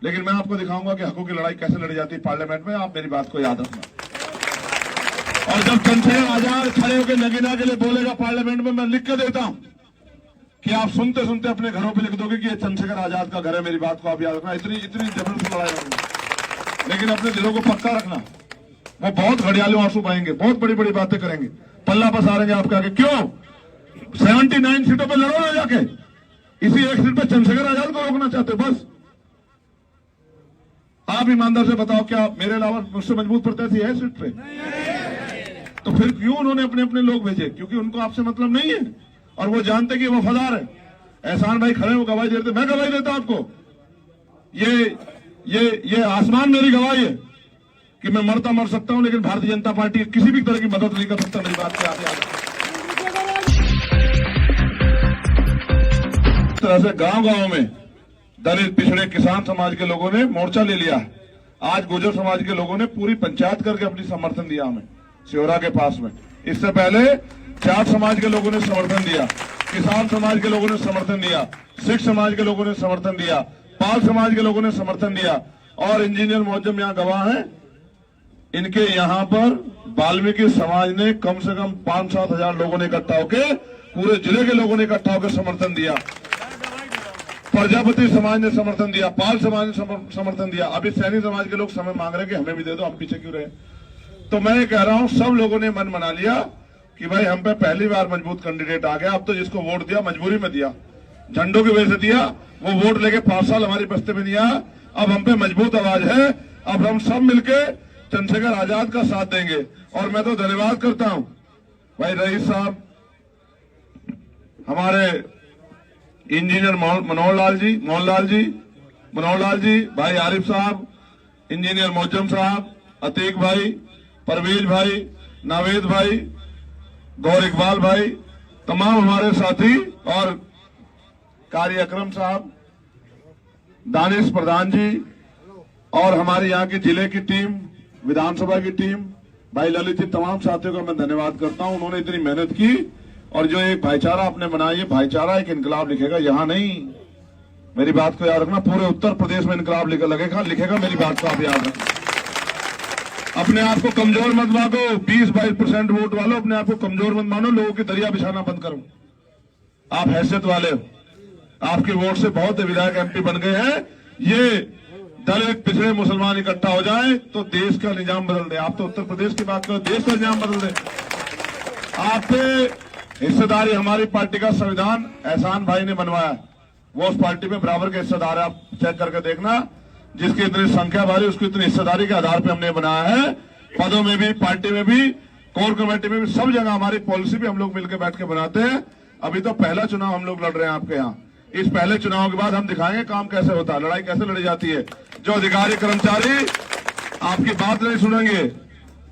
लेकिन मैं आपको दिखाऊंगा कि हकों की लड़ाई कैसे लड़ी जाती है पार्लियामेंट में। आप मेरी बात को याद रखना। और जब चंद्रशेखर आजाद खड़े होकर नगीना के लिए बोलेगा पार्लियामेंट में, मैं लिख के देता हूं कि आप सुनते सुनते अपने घरों पे लिख दोगे कि ये चंद्रशेखर आजाद का घर है। मेरी बात को आप याद रखना। इतनी जबरदस्त लड़ाई होगी, लेकिन अपने दिलों को पक्का रखना। वो बहुत घड़ियालू आंसू बहेंगे, बहुत बड़ी बड़ी बातें करेंगे, पल्ला पसारेंगे आपके आगे। क्यों 79 सीटों पे लड़ो ना जाके, इसी एक सीट पे चंद्रशेखर आजाद को रोकना चाहते हो बस। आप ईमानदार से बताओ, क्या मेरे अलावा मुझसे मजबूत प्रत्याशी है सीट पे? तो फिर क्यों उन्होंने अपने अपने लोग भेजे? क्योंकि उनको आपसे मतलब नहीं है और वो जानते कि वो वफादार है। एहसान भाई खड़े हो गवाही देते, मैं गवाही देता आपको। ये आसमान मेरी गवाही है कि मैं मरता मर सकता हूं, लेकिन भारतीय जनता पार्टी किसी भी तरह की मदद नहीं कर सकता। मेरी बात पे आप याद रखें। इस तरह से गांव-गांव में दलित, पिछड़े, किसान समाज के लोगों ने मोर्चा ले लिया। आज गुर्जर समाज के लोगों ने पूरी पंचायत करके अपनी समर्थन दिया हमें सिहोरा के पास में। इससे पहले जाट समाज के लोगों ने समर्थन दिया, किसान समाज के लोगों ने समर्थन दिया, सिख समाज के लोगों ने समर्थन दिया, पाल समाज के लोगों ने समर्थन दिया और इंजीनियर मोहज्जम यहां गवाह हैं। इनके यहां पर वाल्मीकि समाज ने कम से कम 5-7 हजार लोगों ने इकट्ठा होकर, पूरे जिले के लोगों ने इकट्ठा होकर समर्थन दिया। प्रजापति समाज ने समर्थन दिया, पाल समाज ने समर्थन दिया। अभी सैनी समाज के लोग समय मांग रहे हैं कि हमें भी दे दो, हम पीछे क्यों रहे। तो मैं ये कह रहा हूं, सब लोगों ने मन बना लिया कि भाई हम पे पहली बार मजबूत कैंडिडेट आ गया। अब तो जिसको वोट दिया मजबूरी में दिया, झंडों की वजह से दिया, वो वोट लेके 5 साल हमारी बस्ती में दिया। अब हम पे मजबूत आवाज है। अब हम सब मिलके चंद्रशेखर आजाद का साथ देंगे। और मैं तो धन्यवाद करता हूं भाई रईस साहब, हमारे इंजीनियर मनोहर लाल जी, भाई आरिफ साहब, इंजीनियर मोहज्जम साहब, अतीक भाई, परवेज भाई, नावेद भाई, गौर इकबाल भाई, तमाम हमारे साथी और कारी अकरम साहब, दानिश प्रधान जी और हमारे यहाँ की जिले की टीम, विधानसभा की टीम, भाई ललित जी, तमाम साथियों का मैं धन्यवाद करता हूं। उन्होंने इतनी मेहनत की और जो एक भाईचारा आपने बनाया, ये भाईचारा एक इनकलाब लिखेगा। यहां नहीं, मेरी बात को याद रखना, पूरे उत्तर प्रदेश में इनकलाब लिखेगा। मेरी बात को आप याद रखना। अपने आप को कमजोर मत मानो, 20-22% वोट वालों, अपने आप को कमजोर मत मानो, लोगों की दरिया बिछाना बंद करो। आप हैसियत वाले हो, आपके वोट से बहुत विधायक MP बन गए हैं। ये दलित, पिछड़े, मुसलमान इकट्ठा हो जाए तो देश का निजाम बदल दे। आप तो उत्तर प्रदेश की बात करो, देश का निजाम बदल दे। आप पे हिस्सेदारी हमारी पार्टी का संविधान एहसान भाई ने बनवाया, वो उस पार्टी में बराबर के हिस्सेदार है। आप चेक करके देखना, जिसकी इतनी संख्या भारी, उसकी इतनी हिस्सेदारी के आधार पर हमने बनाया है। पदों में भी, पार्टी में भी, कोर कमेटी में भी, सब जगह हमारी पॉलिसी भी हम लोग मिलकर बैठ के बनाते हैं। अभी तो पहला चुनाव हम लोग लड़ रहे हैं आपके यहाँ। इस पहले चुनाव के बाद हम दिखाएंगे काम कैसे होता है, लड़ाई कैसे लड़ी जाती है। जो अधिकारी कर्मचारी आपकी बात नहीं सुनेंगे,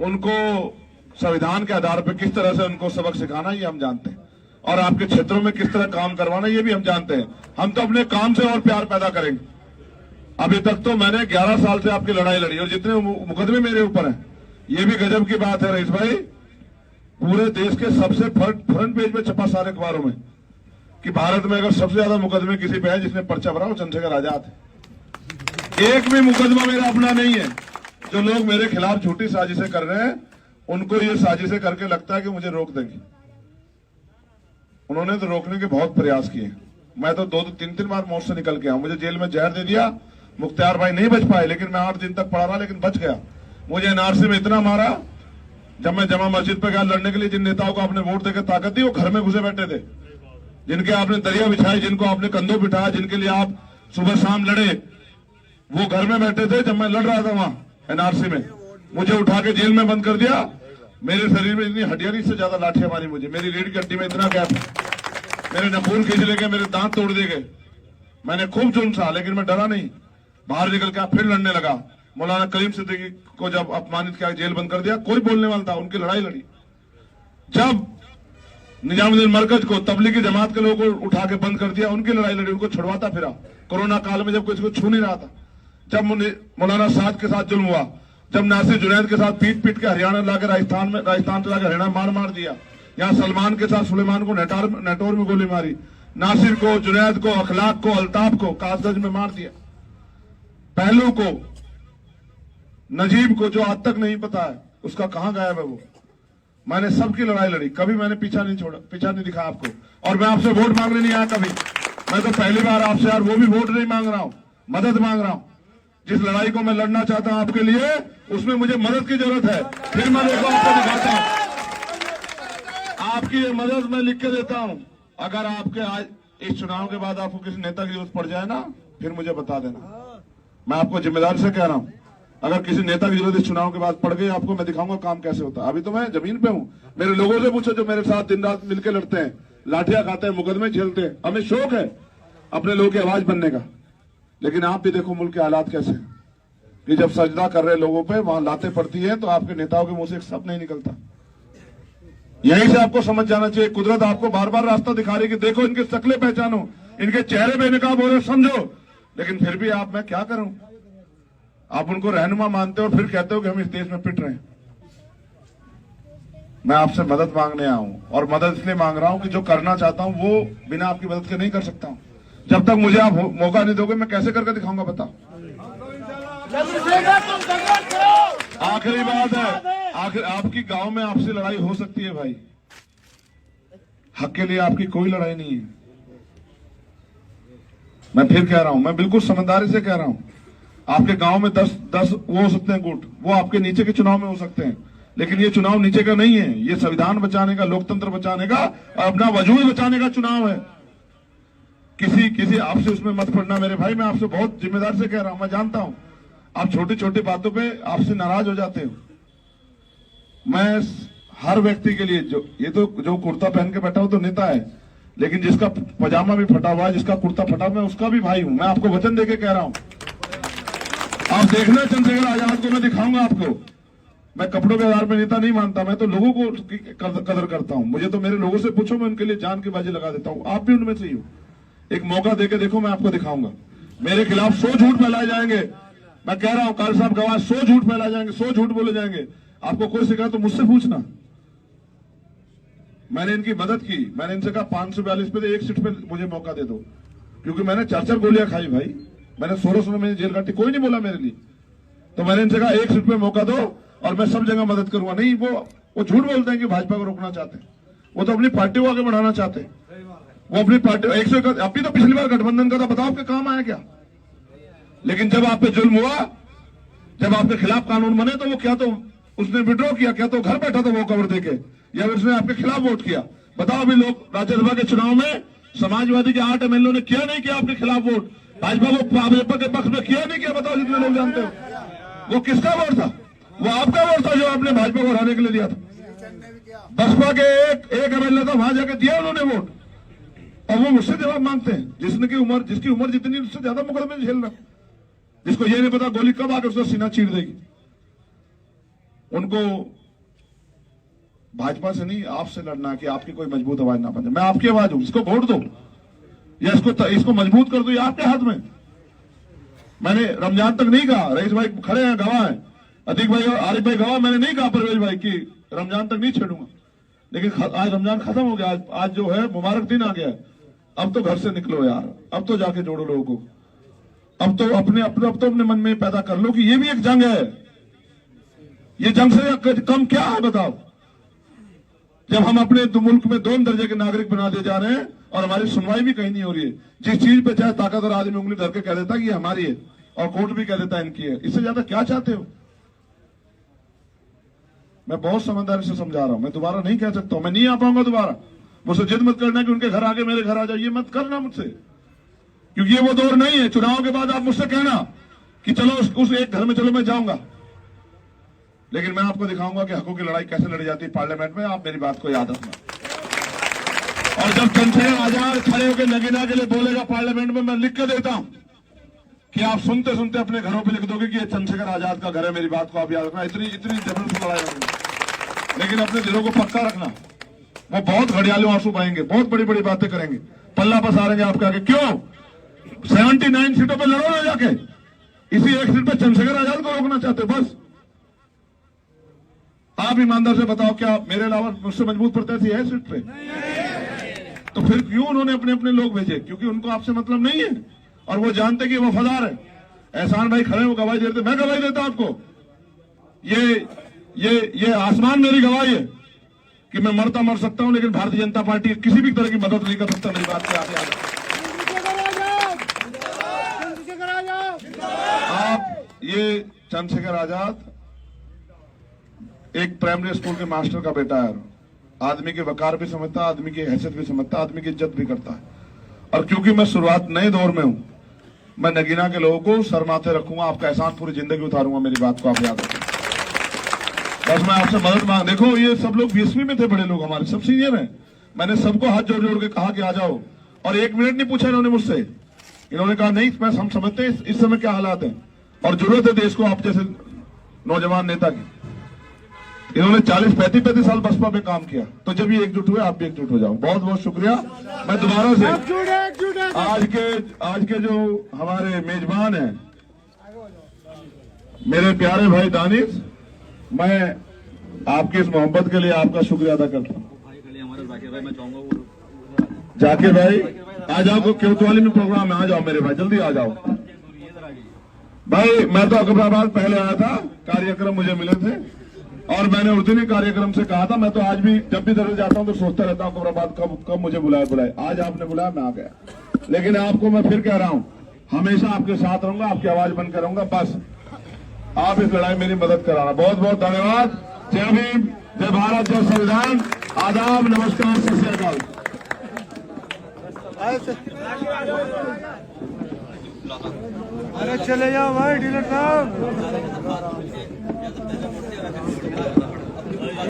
उनको संविधान के आधार पर किस तरह से उनको सबक सिखाना, ये हम जानते हैं। और आपके क्षेत्रों में किस तरह काम करवाना, ये भी हम जानते हैं। हम तो अपने काम से और प्यार पैदा करेंगे। अभी तक तो मैंने 11 साल से आपकी लड़ाई लड़ी और जितने मुकदमे मेरे ऊपर हैं, ये भी गजब की बात है रईस भाई, पूरे देश के सबसे फ्रंट पेज पे छपा सारे अखबारों में कि भारत में अगर सबसे ज्यादा मुकदमे किसी पे है जिसने पर्चा भरा, वो चंद्रशेखर आजाद है। एक भी मुकदमा मेरा अपना नहीं है। जो लोग मेरे खिलाफ झूठी साजिशें कर रहे हैं, उनको ये साजिशें करके लगता है कि मुझे रोक देंगे। उन्होंने तो रोकने के बहुत प्रयास किए। मैं तो 2-3 बार मौत से निकल के आया। मुझे जेल में जहर दे दिया, मुख्तार भाई नहीं बच पाए, लेकिन मैं 8 दिन तक पड़ा रहा, लेकिन बच गया। मुझे NRC में इतना मारा, जब मैं जमा मस्जिद पर गया लड़ने के लिए, जिन नेताओं को आपने वोट देकर ताकत दी, वो घर में घुसे बैठे थे। जिनके आपने दरिया बिछाई, जिनको आपने कंधों बिठाया, जिनके लिए आप सुबह शाम लड़े, वो घर में बैठे थे जब मैं लड़ रहा था वहां NRC में। मुझे उठा के जेल में बंद कर दिया। मेरे शरीर में इतनी हड्डियां नहीं, से ज्यादा लाठियां मारी मुझे। मेरी रीढ़ की हड्डी में इतना गैप, मेरे नखून खींच ले गए, मेरे दांत तोड़ दिए गए। मैंने खूब जुल्म सहा, लेकिन मैं डरा नहीं। बाहर निकल के फिर लड़ने लगा। मौलाना करीम सिद्दीकी को जब अपमानित किया, जेल बंद कर दिया, कोई बोलने वाला था, उनकी लड़ाई लड़ी। जब निजामुद्दीन मरकज को, तबलीगी जमात के लोगों को उठा के बंद कर दिया, उनकी लड़ाई लड़ी, उनको छुड़वाता फिरा। कोरोना काल में जब किसी को छू नहीं रहा था, जब मौलाना साद के साथ जुल्म हुआ, जब नासिर जुनैद के साथ पीट के हरियाणा लाकर राजस्थान से लाकर हरियाणा मार दिया। यहाँ सलमान के साथ सुलेमान को नेटोर में गोली मारी। नासिर को, जुनैद को, अखलाक को, अल्ताफ को कासगंज में मार दिया। पहलू को, नजीब को, जो आज तक नहीं पता है उसका कहां गायब है वो। मैंने सबकी लड़ाई लड़ी, कभी मैंने पीछा नहीं छोड़ा, पीछा नहीं दिखाया आपको। और मैं आपसे वोट मांगने नहीं आया कभी, मैं तो पहली बार आपसे यार वो भी वोट नहीं मांग रहा हूं, मदद मांग रहा हूं। जिस लड़ाई को मैं लड़ना चाहता हूं आपके लिए, उसमें मुझे मदद की जरूरत है। फिर मैं देखो आपको दिखाता हूं, आपकी ये मदद मैं लिख के देता हूं। अगर आपके आज इस चुनाव के बाद आपको किसी नेता की जरूरत पड़ जाए ना, फिर मुझे बता देना। मैं आपको जिम्मेदारी से कह रहा हूं, अगर किसी नेता की जरूरत इस चुनाव के बाद पड़ गई, आपको मैं दिखाऊंगा काम कैसे होता है। अभी तो मैं जमीन पे हूं, मेरे लोगों से पूछो जो मेरे साथ दिन रात मिलकर लड़ते हैं, लाठियां खाते हैं, मुकदमे झेलते हैं। हमें शौक है अपने लोगों की आवाज बनने का। लेकिन आप भी देखो मुल्क के हालात कैसे हैं कि जब सजदा कर रहे लोगों पे वहां लातें पड़ती है तो आपके नेताओं के मुंह से एक शब्द नहीं निकलता। यहीं से आपको समझ जाना चाहिए, कुदरत आपको बार बार रास्ता दिखा रही है कि देखो इनके शक्लें पहचानो, इनके चेहरे बेनकाब हो रहे समझो। लेकिन फिर भी आप, मैं क्या करूं, आप उनको रहनुमा मानते हो और फिर कहते हो कि हम इस देश में पिट रहे हैं। मैं आपसे मदद मांगने आया हूं, और मदद इसलिए मांग रहा हूं कि जो करना चाहता हूं वो बिना आपकी मदद के नहीं कर सकता हूं। जब तक मुझे आप मौका नहीं दोगे मैं कैसे करके दिखाऊंगा बताओ। आखिरी बात है, आखिर आपकी गांव में आपसे लड़ाई हो सकती है भाई, हक के लिए आपकी कोई लड़ाई नहीं है। मैं फिर कह रहा हूं, मैं बिल्कुल समझदारी से कह रहा हूं, आपके गांव में 10 वो हो सकते हैं गुट, वो आपके नीचे के चुनाव में हो सकते हैं। लेकिन ये चुनाव नीचे का नहीं है, ये संविधान बचाने का, लोकतंत्र बचाने का और अपना वजूद बचाने का चुनाव है। किसी आपसे उसमें मत पड़ना मेरे भाई, मैं आपसे बहुत जिम्मेदारी से कह रहा हूं। मैं जानता हूं आप छोटी छोटी बातों पे आपसे नाराज हो जाते हो। मैं हर व्यक्ति के लिए, जो कुर्ता पहन के बैठा हो तो नेता है, लेकिन जिसका पजामा भी फटा हुआ है, जिसका कुर्ता फटा हुआ है, उसका भी भाई हूं। मैं आपको वचन देके कह रहा हूं, आप देखना चंद्रशेखर आजाद को मैं दिखाऊंगा आपको। मैं कपड़ों के आधार पर नेता नहीं मानता, मैं तो लोगों को कदर करता हूं। मुझे तो मेरे लोगों से पूछो, मैं उनके लिए जान की बाजी लगा देता हूं। आप भी उनमें से ही हो। एक मौका देके देखो, मैं आपको दिखाऊंगा। मेरे खिलाफ 100 झूठ फैलाए जाएंगे, मैं कह रहा हूं, काल साहब गवाह, 100 झूठ फैलाए जाएंगे, 100 झूठ बोले जाएंगे। आपको कोई शिकायत तो मुझसे पूछना। मैंने इनकी मदद की, मैंने इनसे कहा 542 पे तो एक सीट पे मुझे मौका दे दो, क्योंकि मैंने 4 गोलियां खाई भाई, मैंने 16 में जेल काटी, कोई नहीं बोला मेरे लिए। तो मैंने इनसे कहा एक सीट पे मौका दो और मैं सब जगह मदद करूंगा। नहीं, वो झूठ बोलते हैं कि भाजपा को रोकना चाहते हैं, वो तो अपनी पार्टी को आगे बढ़ाना चाहते हैं। वो अपनी पार्टी अभी तो पिछली बार गठबंधन का था, बताओ आपके काम आया क्या? लेकिन जब आप पे जुल्म हुआ, जब आपके खिलाफ कानून बने, तो वो क्या तो उसने विड्रॉ किया, क्या तो घर बैठा था वो कवर देके, या उसने आपके खिलाफ वोट किया? बताओ अभी लोग राज्यसभा के चुनाव में समाजवादी के 8 MLA ने किया नहीं किया आपके खिलाफ वोट? भाजपा के पक्ष में किया नहीं किया? बताओ जितने लोग जानते हो। वो किसका वोट था? वो आपका वोट था जो आपने भाजपा को हराने के लिए दिया था। बसपा के एक MLA था, वहां जाके दिया उन्होंने वोट, और वो मुझसे जवाब मांगते हैं। जिसकी उम्र जितनी, उससे ज्यादा मुकदमे झेल रहा, जिसको ये नहीं पता गोली कब आकर उसका सीना चीर देगी। उनको भाजपा से नहीं, आपसे लड़ना कि आपकी कोई मजबूत आवाज ना बने। मैं आपकी आवाज हूं, इसको वोट दो या इसको मजबूत कर दो, ये आपके हाथ में। मैंने रमजान तक नहीं कहा, रईस भाई खड़े हैं, गवाह हैं, अतीक भाई और आरिफ भाई गवाह, मैंने नहीं कहा परवेज भाई की रमजान तक नहीं छेड़ूंगा। लेकिन आज रमजान खत्म हो गया, आज जो है मुबारक दिन आ गया। अब तो घर से निकलो यार, अब तो जाके जोड़ो लोगों को, अब तो अपने मन में पैदा कर लो कि ये भी एक जंग है। ये जंग से कम क्या है बताओ? जब हम अपने मुल्क में 2 दर्जे के नागरिक बना दिए जा रहे हैं और हमारी सुनवाई भी कहीं नहीं हो रही है। जिस चीज पे चाहे ताकतवर आदमी उंगली धर के कह देता कि ये हमारी है, और कोर्ट भी कह देता है इनकी है, इससे ज्यादा क्या चाहते हो? मैं बहुत समझदारी से समझा रहा हूं, मैं दोबारा नहीं कह सकता हूं, मैं नहीं आ पाऊंगा दोबारा। मुझसे जिद मत करना कि उनके घर आके मेरे घर आ जाओ, ये मत करना मुझसे, क्योंकि ये वो दौर नहीं है। चुनाव के बाद आप मुझसे कहना कि चलो उस एक घर में चलो, मैं जाऊंगा, लेकिन मैं आपको दिखाऊंगा कि हकों की लड़ाई कैसे लड़ी जाती है पार्लियामेंट में। आप मेरी बात को याद रखना। और जब चंद्रशेखर आजाद खड़े होकर नगीना के लिए बोलेगा पार्लियामेंट में, मैं लिख के देता हूं कि आप सुनते सुनते अपने घरों पे लिख दोगे कि ये चंद्रशेखर आजाद का घर है। मेरी बात को आप याद रखना। इतनी जबरदस्त लड़ाई होगी, लेकिन अपने दिलों को पक्का रखना। वो बहुत घड़ियालू आंसू बहेंगे, बहुत बड़ी बड़ी बातें करेंगे, पल्ला पसारेंगे आपके आगे। क्यों? 79 सीटों पर लड़ो ना जाके, इसी एक सीट पर चंद्रशेखर आजाद को रोकना चाहते हो बस। आप ईमानदार से बताओ, क्या मेरे अलावा मुझसे मजबूत प्रत्याशी है सीट पे? तो फिर क्यों उन्होंने अपने अपने लोग भेजे? क्योंकि उनको आपसे मतलब नहीं है और वो जानते कि वफादार है। एहसान भाई खड़े हो गवाही देते, मैं गवाही देता आपको। ये आसमान मेरी गवाही है कि मैं मरता मर सकता हूं, लेकिन भारतीय जनता पार्टी किसी भी तरह की मदद नहीं कर सकता। मेरी बात से आगे आप ये चंद्रशेखर आजाद एक प्राइमरी स्कूल के मास्टर का बेटा है, आदमी के वकार भी समझता, आदमी की हैसियत भी समझता, आदमी की इज्जत भी करता है। और क्योंकि मैं शुरुआत नए दौर में हूं, मैं नगीना के लोगों को सर माथे रखूंगा, आपका एहसान पूरी जिंदगी उतारूंगा। मेरी बात को आप याद रखें। बस मैं आपसे मदद मांग, देखो ये सब लोग 20वीं में थे, बड़े लोग हमारे सब सीनियर हैं। मैंने सबको हाथ जोड़ जोड़ के कहा कि आ जाओ, और 1 मिनट नहीं पूछा इन्होंने मुझसे। इन्होंने कहा नहीं, मैं हम समझते हैं इस समय क्या हालात है और जरूरत है देश को आप जैसे नौजवान नेता की। इन्होंने 40-35 साल बसपा में काम किया, तो जब ये एकजुट हुए, आप भी एकजुट हो जाओ। बहुत बहुत शुक्रिया। मैं दोबारा से आज के जो हमारे मेजबान हैं, मेरे प्यारे भाई दानिश, मैं आपकी इस मोहब्बत के लिए आपका शुक्रिया अदा करता हूँ। जाकिर भाई आ जाओ, कोतवाली में प्रोग्राम है, आ जाओ मेरे भाई, जल्दी आ जाओ भाई। मैं तो अकबराबाद पहले आया था, कार्यक्रम मुझे मिले थे और मैंने उस दिन ही कार्यक्रम से कहा था। मैं तो आज भी जब भी दर्ज जाता हूं तो सोचता रहता हूं अकबराबाद कब मुझे बुलाए। आज आपने बुलाया, मैं आ गया। लेकिन आपको मैं फिर कह रहा हूं, हमेशा आपके साथ रहूंगा, आपकी आवाज बनकर रहूंगा। बस आप इस लड़ाई मेरी मदद कराना। बहुत बहुत धन्यवाद। जय भीम, जय भारत, जय संविधान। आदाब, नमस्कार, सत श्री अकाल। अरे चले जाओ भाई डीलर साहब।